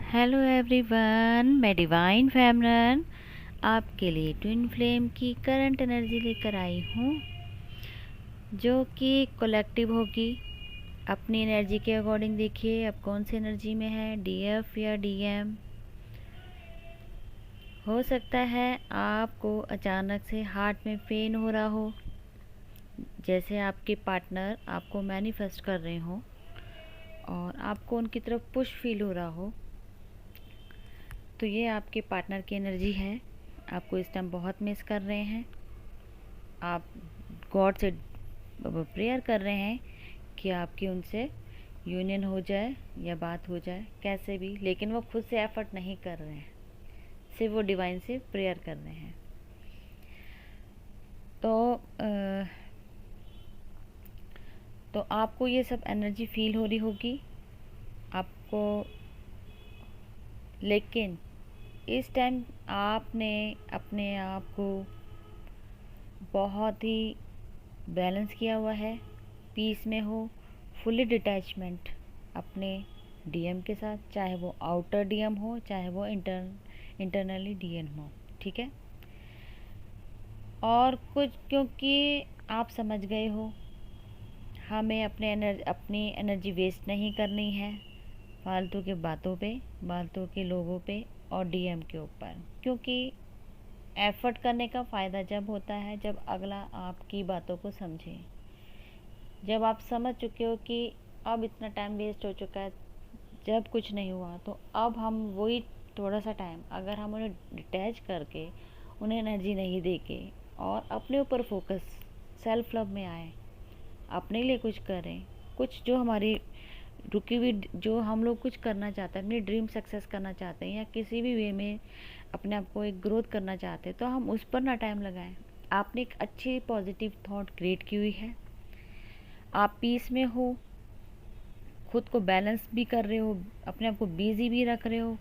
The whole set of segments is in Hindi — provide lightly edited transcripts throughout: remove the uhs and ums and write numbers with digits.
हेलो एवरीवन, मैं डिवाइन फेमरन आपके लिए ट्विन फ्लेम की करंट एनर्जी लेकर आई हूँ, जो कि कलेक्टिव होगी। अपनी एनर्जी के अकॉर्डिंग देखिए आप कौन सी एनर्जी में है, डीएफ या डीएम। हो सकता है आपको अचानक से हार्ट में पेन हो रहा हो, जैसे आपके पार्टनर आपको मैनिफेस्ट कर रहे हो और आपको उनकी तरफ पुश फील हो रहा हो। तो ये आपके पार्टनर की एनर्जी है। आपको इस टाइम बहुत मिस कर रहे हैं। आप गॉड से प्रेयर कर रहे हैं कि आपकी उनसे यूनियन हो जाए या बात हो जाए कैसे भी, लेकिन वो खुद से एफर्ट नहीं कर रहे हैं, सिर्फ वो डिवाइन से प्रेयर कर रहे हैं। तो आपको ये सब एनर्जी फील हो रही होगी आपको, लेकिन इस टाइम आपने अपने आप को बहुत ही बैलेंस किया हुआ है, पीस में हो, फुली डिटैचमेंट अपने डीएम के साथ, चाहे वो आउटर डीएम हो चाहे वो इंटरनली डीएम हो, ठीक है। और कुछ क्योंकि आप समझ गए हो हमें अपनी एनर्जी वेस्ट नहीं करनी है फालतू के बातों पे, फालतू के लोगों पे और डीएम के ऊपर, क्योंकि एफर्ट करने का फ़ायदा जब होता है जब अगला आपकी बातों को समझे। जब आप समझ चुके हो कि अब इतना टाइम वेस्ट हो चुका है, जब कुछ नहीं हुआ, तो अब हम वही थोड़ा सा टाइम अगर हम उन्हें डिटैच करके उन्हें एनर्जी नहीं देके और अपने ऊपर फोकस, सेल्फ लव में आए, अपने लिए कुछ करें, कुछ जो हमारी रुकी हुई, जो हम लोग कुछ करना चाहते हैं, अपनी ड्रीम सक्सेस करना चाहते हैं या किसी भी वे में अपने आप को एक ग्रोथ करना चाहते हैं, तो हम उस पर ना टाइम लगाएं। आपने एक अच्छी पॉजिटिव थॉट क्रिएट की हुई है, आप पीस में हो, खुद को बैलेंस भी कर रहे हो, अपने आप को बिजी भी रख रहे हो,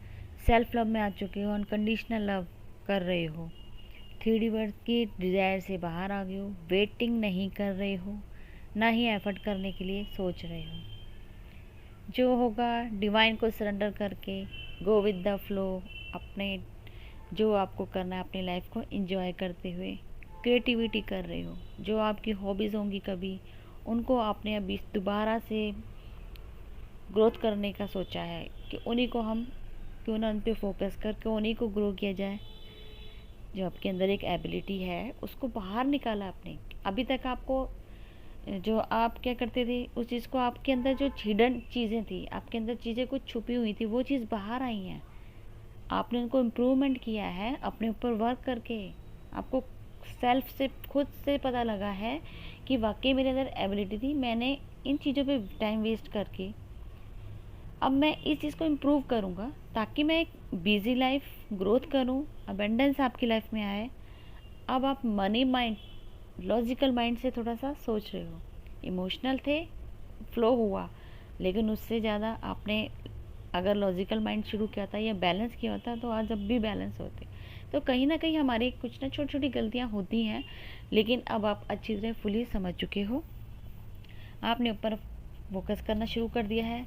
सेल्फ लव में आ चुके हो, अनकंडीशनल लव कर रहे हो, 3D वर्ड की डिज़ायर से बाहर आ गए हो, वेटिंग नहीं कर रहे हो, ना ही एफर्ट करने के लिए सोच रहे हो। जो होगा डिवाइन को सरेंडर करके गो विद द फ्लो, अपने जो आपको करना है अपनी लाइफ को एंजॉय करते हुए क्रिएटिविटी कर रहे हो। जो आपकी हॉबीज़ होंगी कभी, उनको आपने अभी दोबारा से ग्रोथ करने का सोचा है कि उन्हीं को हम क्यों ना उन पर फोकस करके उन्हीं को ग्रो किया जाए। जो आपके अंदर एक एबिलिटी है उसको बाहर निकाला आपने। अभी तक आपको जो आप क्या करते थे उस चीज़ को, आपके अंदर जो हिडन चीज़ें थी, आपके अंदर चीज़ें कुछ छुपी हुई थी, वो चीज़ बाहर आई हैं। आपने उनको इम्प्रूवमेंट किया है अपने ऊपर वर्क करके। आपको सेल्फ से, खुद से पता लगा है कि वाकई मेरे अंदर एबिलिटी थी, मैंने इन चीज़ों पे टाइम वेस्ट करके अब मैं इस चीज़ को इम्प्रूव करूँगा ताकि मैं एक बिजी लाइफ ग्रोथ करूँ, अबेंडेंस आपकी लाइफ में आए। अब आप मनी माइंड, लॉजिकल माइंड से थोड़ा सा सोच रहे हो, इमोशनल थे, फ्लो हुआ, लेकिन उससे ज़्यादा आपने अगर लॉजिकल माइंड शुरू किया था या बैलेंस किया होता तो आज अब भी बैलेंस होते। तो कहीं ना कहीं हमारी कुछ ना छोटी छोटी गलतियाँ होती हैं, लेकिन अब आप अच्छी तरह फुली समझ चुके हो, आपने ऊपर फोकस करना शुरू कर दिया है,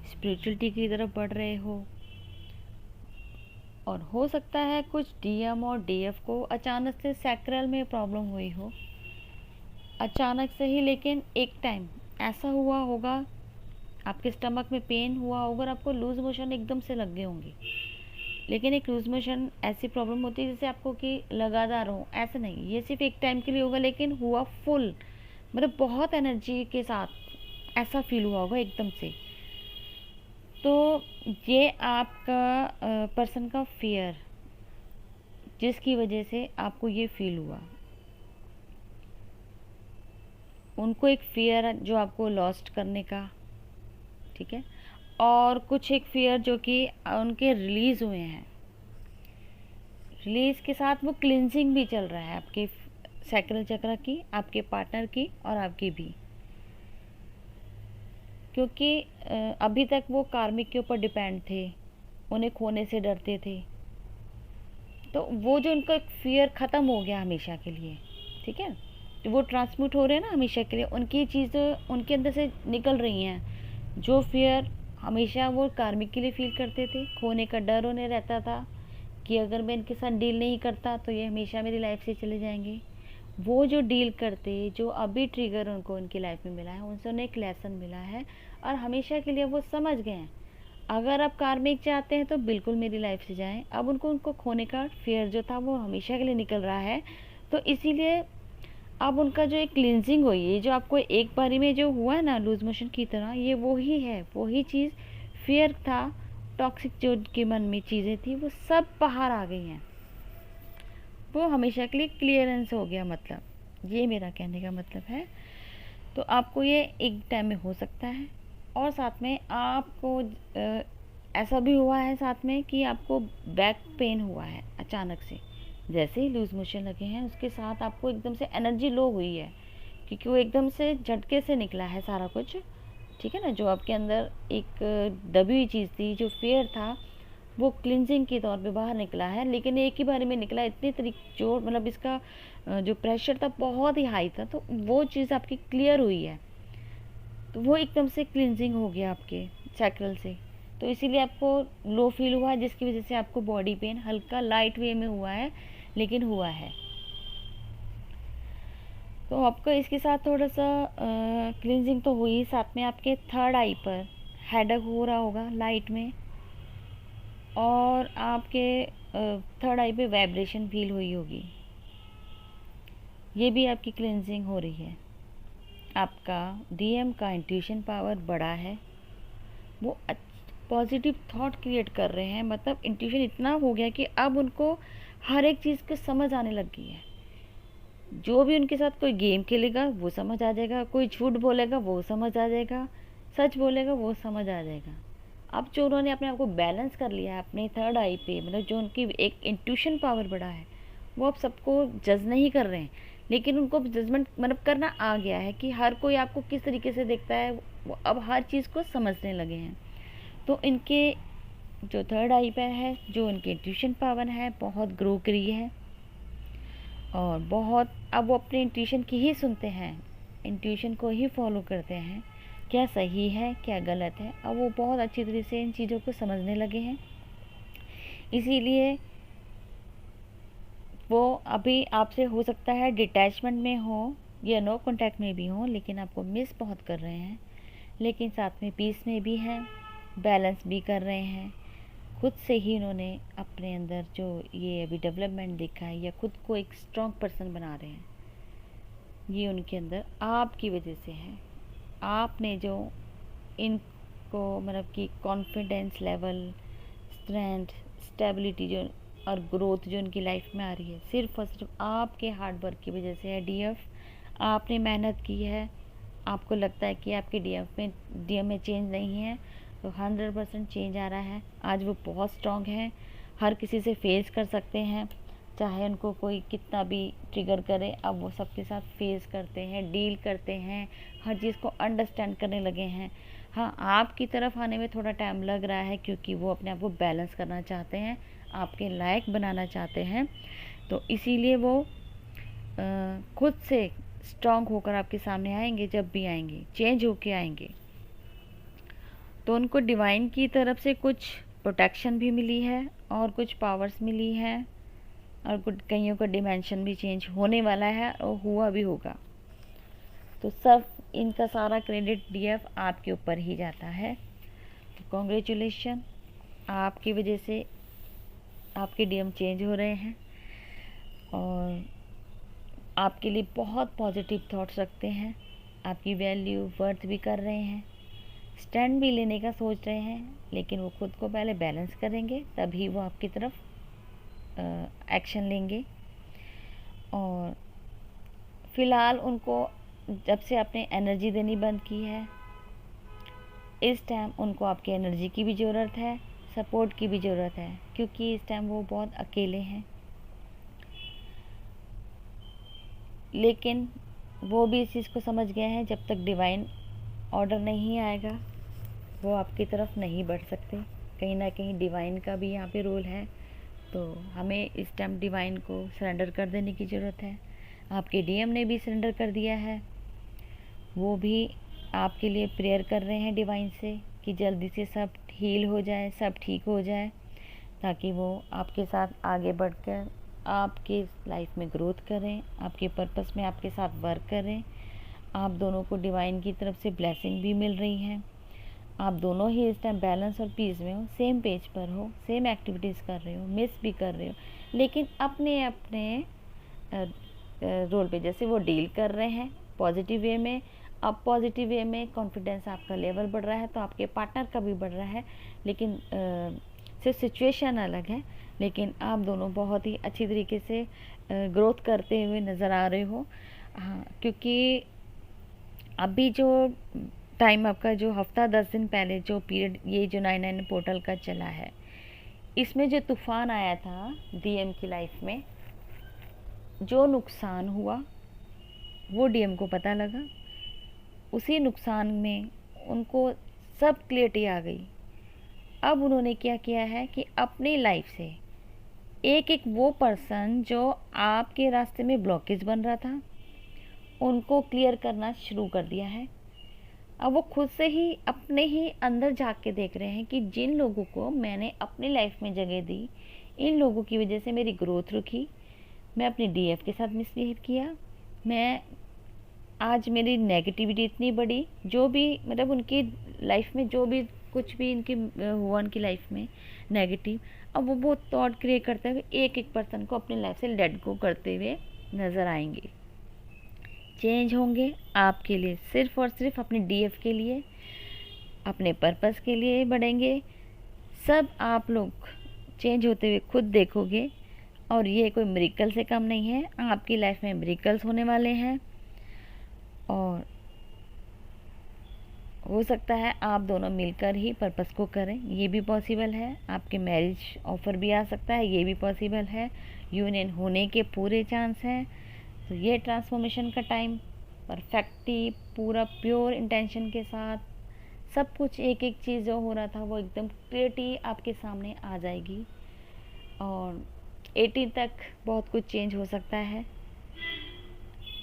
स्पिरिचुअलिटी की तरफ बढ़ रहे हो। और हो सकता है कुछ डीएम और डीएफ को अचानक से सैक्रल में प्रॉब्लम हुई हो, अचानक से ही, लेकिन एक टाइम ऐसा हुआ होगा, आपके स्टमक में पेन हुआ होगा और आपको लूज मोशन एकदम से लग गए होंगे। लेकिन एक लूज मोशन ऐसी प्रॉब्लम होती है जैसे आपको कि लगातार हो, ऐसा नहीं, ये सिर्फ एक टाइम के लिए होगा, लेकिन हुआ फुल, मतलब बहुत एनर्जी के साथ ऐसा फील हुआ होगा एकदम से। तो ये आपका पर्सन का फियर, जिसकी वजह से आपको ये फील हुआ, उनको एक फियर जो आपको लॉस्ट करने का, ठीक है, और कुछ एक फियर जो कि उनके रिलीज हुए हैं, रिलीज के साथ वो क्लिनजिंग भी चल रहा है आपके सैक्रल चक्र की, आपके पार्टनर की और आपकी भी, क्योंकि अभी तक वो कार्मिक के ऊपर डिपेंड थे, उन्हें खोने से डरते थे। तो वो जो उनका फियर ख़त्म हो गया हमेशा के लिए, ठीक है, तो वो ट्रांसम्यूट हो रहे हैं ना हमेशा के लिए, उनकी चीज़ें उनके अंदर से निकल रही हैं। जो फियर हमेशा वो कार्मिक के लिए फील करते थे, खोने का डर उन्हें रहता था कि अगर मैं इनके साथ डील नहीं करता तो ये हमेशा मेरी लाइफ से चले जाएंगे। वो जो डील करते, जो अभी ट्रिगर उनको उनकी लाइफ में मिला है, उनसे उन्हें एक लेसन मिला है और हमेशा के लिए वो समझ गए हैं अगर आप कार्मिक चाहते हैं तो बिल्कुल मेरी लाइफ से जाएं। अब उनको खोने का फियर जो था वो हमेशा के लिए निकल रहा है। तो इसीलिए अब उनका जो एक क्लिनजिंग हुई है, जो आपको एक बारी में जो हुआ है ना लूज मोशन की तरह, ये वही है, वही चीज़ फियर था, टॉक्सिक जो उनके मन में चीज़ें थी वो सब बाहर आ गई हैं, वो हमेशा के लिए क्लियरेंस हो गया। मतलब ये मेरा कहने का मतलब है। तो आपको ये एक टाइम में हो सकता है। और साथ में आपको ऐसा भी हुआ है साथ में कि आपको बैक पेन हुआ है अचानक से, जैसे ही लूज मोशन लगे हैं उसके साथ आपको एकदम से एनर्जी लो हुई है, क्योंकि वो एकदम से झटके से निकला है सारा कुछ, ठीक है ना। जो आपके अंदर एक दबी हुई चीज़ थी, जो फियर था, वो क्लिनजिंग के तौर पे बाहर निकला है, लेकिन एक ही बारे में निकला, इतनी तरीके जोर, मतलब इसका जो प्रेशर था बहुत ही हाई था, तो वो चीज़ आपकी क्लियर हुई है, तो वो एकदम से क्लिनजिंग हो गया आपके चैक्रल से। तो इसीलिए आपको लो फील हुआ है, जिसकी वजह से आपको बॉडी पेन हल्का लाइट वे में हुआ है, लेकिन हुआ है। तो आपको इसके साथ थोड़ा सा क्लिनजिंग तो हुई, साथ में आपके थर्ड आई पर हेडेक हो रहा होगा लाइट में, और आपके थर्ड आई पे वाइब्रेशन फील हुई होगी, ये भी आपकी क्लिनजिंग हो रही है। आपका डीएम का इंट्यूशन पावर बढ़ा है, वो पॉजिटिव थॉट क्रिएट कर रहे हैं, मतलब इंट्यूशन इतना हो गया कि अब उनको हर एक चीज़ की समझ आने लग गई है। जो भी उनके साथ कोई गेम खेलेगा वो समझ आ जाएगा, कोई झूठ बोलेगा वो समझ आ जाएगा, सच बोलेगा वो समझ आ जाएगा। अब जो उन्होंने अपने आप को बैलेंस कर लिया है अपने थर्ड आई पे, मतलब जो उनकी एक इंट्यूशन पावर बढ़ा है, वो अब सबको जज नहीं कर रहे हैं, लेकिन उनको जजमेंट मतलब करना आ गया है कि हर कोई आपको किस तरीके से देखता है, वो अब हर चीज़ को समझने लगे हैं। तो इनके जो थर्ड आई पे है, जो उनकी इंट्यूशन पावर है, बहुत ग्रो करी है, और बहुत अब वो अपने इंट्यूशन की ही सुनते हैं, इंट्यूशन को ही फॉलो करते हैं, क्या सही है क्या गलत है। अब वो बहुत अच्छी तरह से इन चीज़ों को समझने लगे हैं, इसीलिए वो अभी आपसे हो सकता है डिटैचमेंट में हो या नो कांटेक्ट में भी हो, लेकिन आपको मिस बहुत कर रहे हैं, लेकिन साथ में पीस में भी हैं, बैलेंस भी कर रहे हैं। खुद से ही इन्होंने अपने अंदर जो ये अभी डेवलपमेंट देखा है, या खुद को एक स्ट्रॉन्ग पर्सन बना रहे हैं, ये उनके अंदर आपकी वजह से है। आपने जो इनको मतलब कि कॉन्फिडेंस लेवल, स्ट्रेंथ, स्टेबिलिटी जो और ग्रोथ जो उनकी लाइफ में आ रही है, सिर्फ और सिर्फ आपके हार्ड वर्क की वजह से है। डीएफ आपने मेहनत की है, आपको लगता है कि आपके डीएम में चेंज नहीं है, तो 100% चेंज आ रहा है। आज वो बहुत स्ट्रॉन्ग हैं, हर किसी से फेस कर सकते हैं, चाहे उनको कोई कितना भी ट्रिगर करे, अब वो सबके साथ फेस करते हैं, डील करते हैं, हर चीज़ को अंडरस्टैंड करने लगे हैं। हाँ, आपकी तरफ आने में थोड़ा टाइम लग रहा है, क्योंकि वो अपने आप को बैलेंस करना चाहते हैं, आपके लायक बनाना चाहते हैं, तो इसीलिए वो खुद से स्ट्रॉन्ग होकर आपके सामने आएंगे। जब भी आएंगे चेंज होके आएंगे, तो उनको डिवाइन की तरफ से कुछ प्रोटेक्शन भी मिली है और कुछ पावर्स मिली है, और कुछ कईयों का डिमेंशन भी चेंज होने वाला है और हुआ भी होगा। तो सब इनका सारा क्रेडिट डीएफ आपके ऊपर ही जाता है। तो कॉन्ग्रेचुलेशन, आपकी वजह से आपके डीएम चेंज हो रहे हैं, और आपके लिए बहुत पॉजिटिव थॉट्स रखते हैं, आपकी वैल्यू वर्थ भी कर रहे हैं, स्टैंड भी लेने का सोच रहे हैं, लेकिन वो खुद को पहले बैलेंस करेंगे, तभी वो आपकी तरफ एक्शन लेंगे। और फ़िलहाल उनको जब से आपने एनर्जी देनी बंद की है, इस टाइम उनको आपकी एनर्जी की भी ज़रूरत है, सपोर्ट की भी ज़रूरत है, क्योंकि इस टाइम वो बहुत अकेले हैं। लेकिन वो भी इस चीज़ को समझ गए हैं, जब तक डिवाइन ऑर्डर नहीं आएगा वो आपकी तरफ नहीं बढ़ सकते। कहीं ना कहीं डिवाइन का भी यहाँ पे रोल है, तो हमें इस टाइम डिवाइन को सरेंडर कर देने की ज़रूरत है। आपके डीएम ने भी सरेंडर कर दिया है, वो भी आपके लिए प्रेयर कर रहे हैं डिवाइन से कि जल्दी से सब हील हो जाए, सब ठीक हो जाए, ताकि वो आपके साथ आगे बढ़कर आपके लाइफ में ग्रोथ करें, आपके पर्पस में आपके साथ वर्क करें। आप दोनों को डिवाइन की तरफ से ब्लेसिंग भी मिल रही है। आप दोनों ही इस टाइम बैलेंस और पीस में हो, सेम पेज पर हो, सेम एक्टिविटीज़ कर रहे हो, मिस भी कर रहे हो, लेकिन अपने अपने रोल पे जैसे वो डील कर रहे हैं पॉजिटिव वे में। अब पॉजिटिव वे में कॉन्फिडेंस आपका लेवल बढ़ रहा है, तो आपके पार्टनर का भी बढ़ रहा है, लेकिन सिर्फ सिचुएशन अलग है। लेकिन आप दोनों बहुत ही अच्छी तरीके से ग्रोथ करते हुए नज़र आ रहे हो। हाँ, क्योंकि अभी जो टाइम आपका जो हफ्ता 10 दिन पहले जो पीरियड ये जो 9/9 पोर्टल का चला है, इसमें जो तूफान आया था डीएम की लाइफ में, जो नुकसान हुआ वो डीएम को पता लगा। उसी नुकसान में उनको सब क्लियरिटी आ गई। अब उन्होंने क्या किया है कि अपनी लाइफ से एक एक वो पर्सन जो आपके रास्ते में ब्लॉकेज बन रहा था, उनको क्लियर करना शुरू कर दिया है। अब वो खुद से ही अपने ही अंदर झांक के देख रहे हैं कि जिन लोगों को मैंने अपनी लाइफ में जगह दी, इन लोगों की वजह से मेरी ग्रोथ रुकी, मैं अपनी डीएफ के साथ मिसबिहेव किया, मैं आज मेरी नेगेटिविटी इतनी बढ़ी, जो भी मतलब उनकी लाइफ में जो भी कुछ भी इनकी हुआ उनकी लाइफ में नेगेटिव, अब वो थॉट क्रिएट करते हुए एक एक पर्सन को अपनी लाइफ से लेट गो करते हुए नज़र आएंगे। चेंज होंगे आपके लिए, सिर्फ और सिर्फ अपने डीएफ के लिए, अपने पर्पस के लिए बढ़ेंगे। सब आप लोग चेंज होते हुए खुद देखोगे, और ये कोई मिरेकल से कम नहीं है। आपकी लाइफ में मिरेकल्स होने वाले हैं, और हो सकता है आप दोनों मिलकर ही पर्पस को करें, ये भी पॉसिबल है। आपके मैरिज ऑफर भी आ सकता है, ये भी पॉसिबल है। यूनियन होने के पूरे चांस हैं। तो ये ट्रांसफॉर्मेशन का टाइम परफेक्टली पूरा प्योर इंटेंशन के साथ सब कुछ, एक एक चीज़ जो हो रहा था वो एकदम क्लियरिटी आपके सामने आ जाएगी। और 18 तक बहुत कुछ चेंज हो सकता है,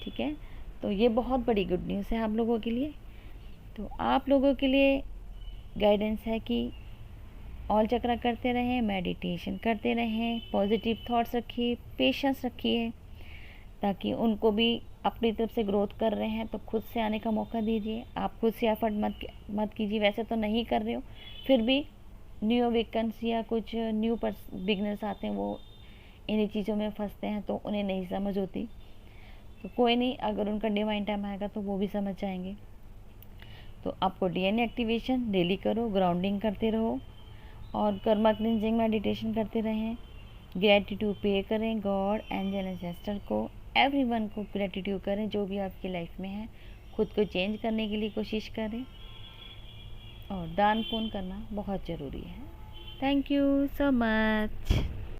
ठीक है। तो ये बहुत बड़ी गुड न्यूज़ है आप लोगों के लिए। तो आप लोगों के लिए गाइडेंस है कि ऑल चक्रा करते रहें, मेडिटेशन करते रहें, पॉजिटिव थॉट्स रखिए, पेशेंस रखिए, ताकि उनको भी अपनी तरफ से ग्रोथ कर रहे हैं तो खुद से आने का मौका दीजिए। आप खुद से एफर्ट मत कीजिए, वैसे तो नहीं कर रहे हो, फिर भी न्यू वेकेंस या कुछ न्यू बिगनर्स आते हैं, वो इन्हीं चीज़ों में फंसते हैं, तो उन्हें नहीं समझ होती। तो कोई नहीं, अगर उनका डिवाइन टाइम आएगा तो वो भी समझ जाएंगे। तो आपको डीएनए एक्टिवेशन डेली करो, ग्राउंडिंग करते रहो, और कर्मा क्लिंजिंग मेडिटेशन करते रहें। ग्रेटिट्यूड पे करें गॉड, एंजल, एंसेस्टर को, एवरीवन को ग्रेटिट्यूड करें जो भी आपकी लाइफ में है। खुद को चेंज करने के लिए कोशिश करें, और दान पुण्य करना बहुत ज़रूरी है। Thank you so much.